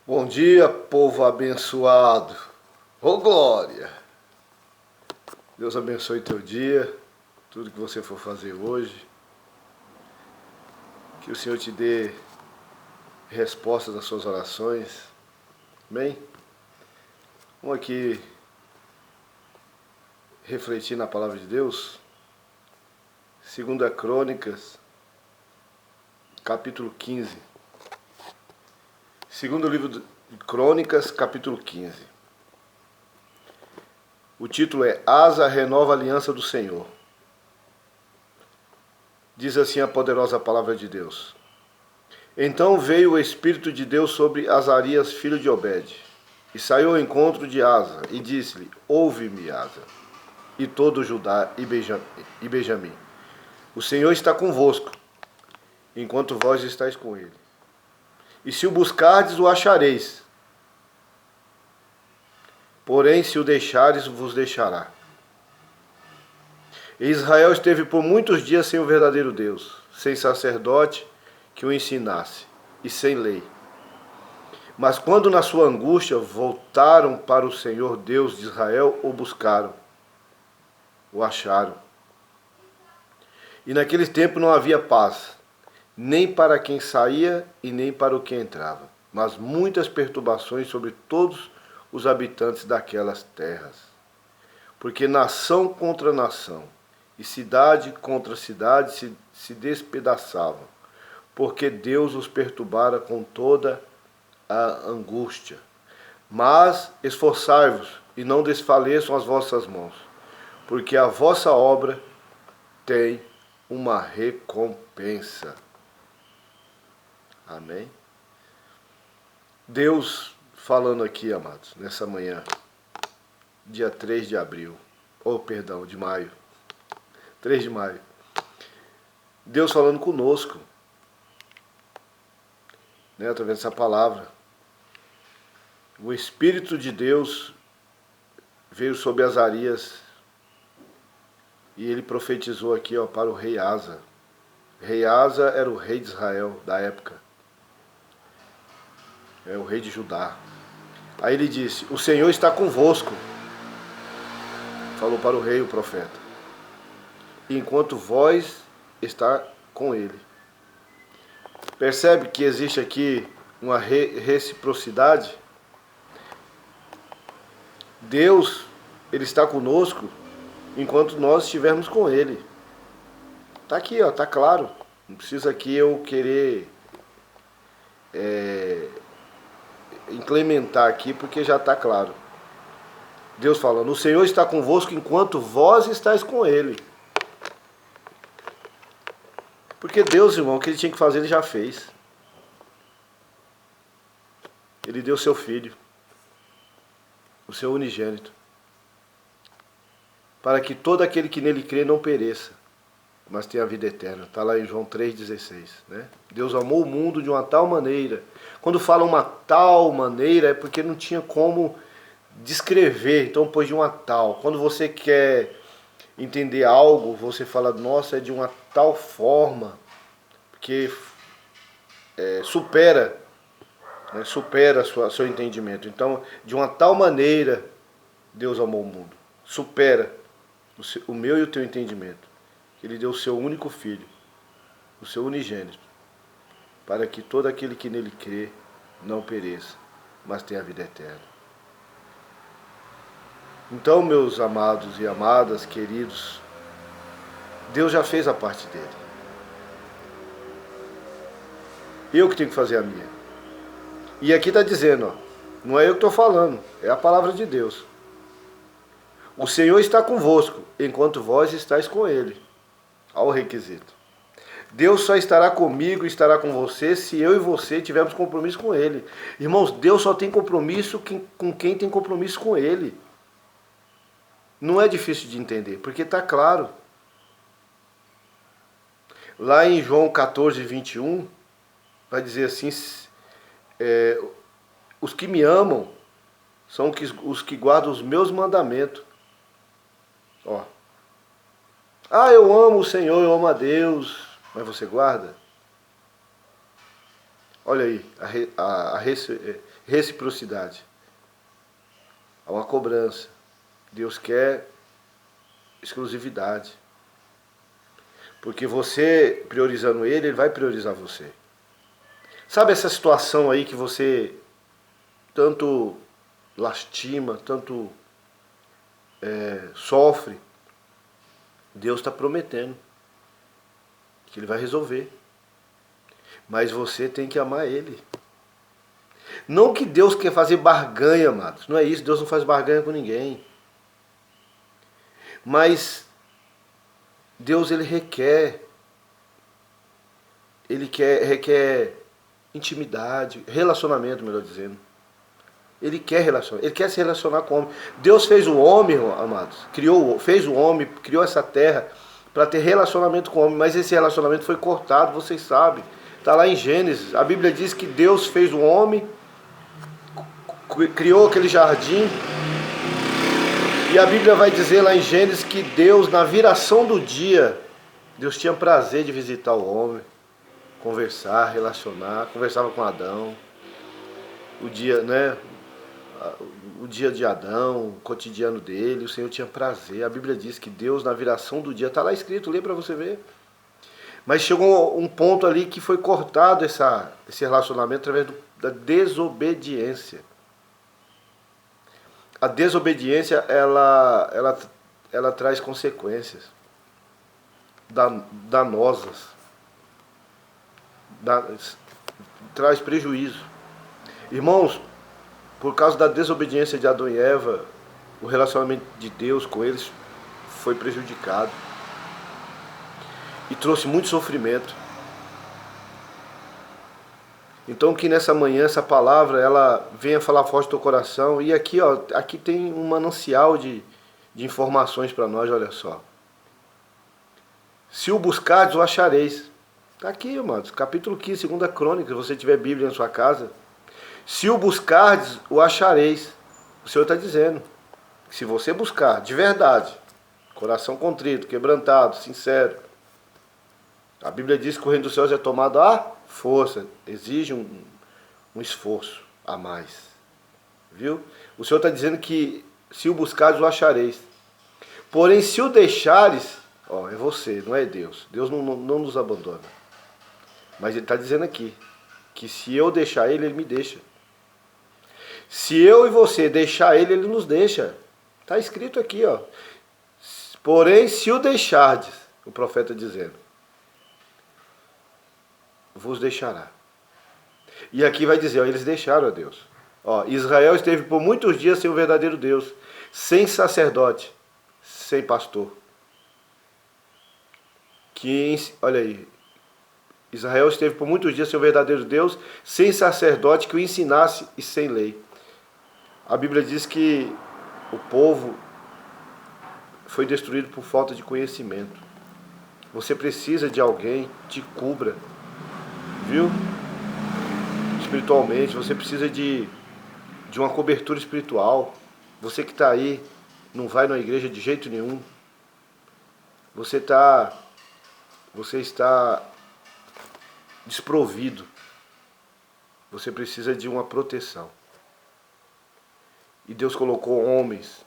Bom dia, povo abençoado. Ô glória! Deus abençoe teu dia, tudo que você for fazer hoje. Que o Senhor te dê respostas às suas orações. Amém? Vamos aqui refletir na palavra de Deus. 2 Crônicas, capítulo 15. Segundo livro de Crônicas, capítulo 15. O título é Asa renova a aliança do Senhor. Diz assim a poderosa palavra de Deus. Então veio o Espírito de Deus sobre Azarias, filho de Obed, e saiu ao encontro de Asa, e disse-lhe, ouve-me, Asa, e todo Judá e Benjamim. O Senhor está convosco, enquanto vós estáis com ele. E se o buscardes, o achareis. Porém, se o deixares, vos deixará. E Israel esteve por muitos dias sem o verdadeiro Deus, sem sacerdote que o ensinasse, e sem lei. Mas quando na sua angústia voltaram para o Senhor Deus de Israel, o buscaram, o acharam. E naquele tempo não havia paz, nem para quem saía e nem para o que entrava, mas muitas perturbações sobre todos os habitantes daquelas terras. Porque nação contra nação, e cidade contra cidade se despedaçavam, porque Deus os perturbara com toda a angústia. Mas esforçai-vos e não desfaleçam as vossas mãos, porque a vossa obra tem uma recompensa. Amém? Deus falando aqui, amados, nessa manhã, dia 3 de abril, de maio, 3 de maio. Deus falando conosco, né, através dessa palavra. O Espírito de Deus veio sobre Azarias e ele profetizou aqui, ó, para o rei Asa. O rei Asa era o rei de Israel da época. É o rei de Judá. Aí ele disse, o Senhor está convosco. Falou para o rei, o profeta. Enquanto vós está com ele. Percebe que existe aqui uma reciprocidade? Deus, ele está conosco enquanto nós estivermos com ele. Está aqui, ó, está claro. Não precisa aqui eu querer implementar aqui, porque já está claro. Deus falando, o Senhor está convosco enquanto vós estáis com ele. Porque Deus, irmão, o que ele tinha que fazer, ele já fez. Ele deu seu filho, o seu unigênito, para que todo aquele que nele crê não pereça, mas tenha a vida eterna. Está lá em João 3,16. Né? Deus amou o mundo de uma tal maneira. Quando fala uma tal maneira, é porque não tinha como descrever, então pôs de uma tal. Quando você quer entender algo, você fala, nossa, é de uma tal forma, porque supera, né, supera seu entendimento. Então, de uma tal maneira, Deus amou o mundo. Supera o meu e o teu entendimento. Ele deu o seu único filho, o seu unigênito, para que todo aquele que nele crê não pereça, mas tenha a vida eterna. Então, meus amados e amadas, queridos, Deus já fez a parte dele. Eu que tenho que fazer a minha. E aqui está dizendo, ó, não é eu que estou falando, é a palavra de Deus. O Senhor está convosco, enquanto vós estáis com ele. Olha o requisito. Deus só estará comigo e estará com você se eu e você tivermos compromisso com ele. Irmãos, Deus só tem compromisso com quem tem compromisso com ele. Não é difícil de entender, porque está claro. Lá em João 14, 21, vai dizer assim, os que me amam são os que guardam os meus mandamentos. Ó. Ah, eu amo o Senhor, eu amo a Deus, mas você guarda? Olha aí, reciprocidade. Há uma cobrança. Deus quer exclusividade. Porque você priorizando ele vai priorizar você. Sabe essa situação aí que você tanto lastima, tanto sofre? Deus está prometendo que ele vai resolver. Mas você tem que amar ele. Não que Deus quer fazer barganha, amados. Não é isso, Deus não faz barganha com ninguém. Mas Deus ele requer intimidade, relacionamento, melhor dizendo. Ele quer relacionar, ele quer se relacionar com o homem. Deus fez o homem, amados, fez o homem, criou essa terra para ter relacionamento com o homem, mas esse relacionamento foi cortado, vocês sabem. Está lá em Gênesis. A Bíblia diz que Deus fez o homem, criou aquele jardim. E a Bíblia vai dizer lá em Gênesis que Deus, na viração do dia, Deus tinha prazer de visitar o homem, conversar, relacionar, conversava com Adão. O dia, né? O dia de Adão, o cotidiano dele, o Senhor tinha prazer. A Bíblia diz que Deus, na viração do dia, está lá escrito, lê para você ver. Mas chegou um ponto ali que foi cortado esse relacionamento através da desobediência. A desobediência, ela traz consequências danosas, traz prejuízo. Irmãos, por causa da desobediência de Adão e Eva, o relacionamento de Deus com eles foi prejudicado e trouxe muito sofrimento. Então que nessa manhã essa palavra ela venha falar forte no teu coração. E aqui, ó, aqui tem um manancial de informações para nós, olha só. Se o buscardes, o achareis. Está aqui, amados, capítulo 15, 2 Crônicas, se você tiver Bíblia na sua casa. Se o buscardes, o achareis. O Senhor está dizendo que se você buscar de verdade, coração contrito, quebrantado, sincero, a Bíblia diz que o reino dos céus é tomado à força, exige um esforço a mais. Viu? O Senhor está dizendo que se o buscares, o achareis. Porém, se o deixares, ó, é você, não é Deus. Deus não nos abandona. Mas ele está dizendo aqui, que se eu deixar ele, ele me deixa. Se eu e você deixar ele, ele nos deixa. Está escrito aqui, ó. Porém, se o deixardes, o profeta dizendo, vos deixará. E aqui vai dizer, ó, eles deixaram a Deus. Ó, Israel esteve por muitos dias sem o verdadeiro Deus, sem sacerdote, sem pastor. Olha aí, Israel esteve por muitos dias sem o verdadeiro Deus, sem sacerdote que o ensinasse e sem lei. A Bíblia diz que o povo foi destruído por falta de conhecimento. Você precisa de alguém que te cubra, viu? Espiritualmente, você precisa de uma cobertura espiritual. Você que está aí, não vai na igreja de jeito nenhum. Você está desprovido. Você precisa de uma proteção. E Deus colocou homens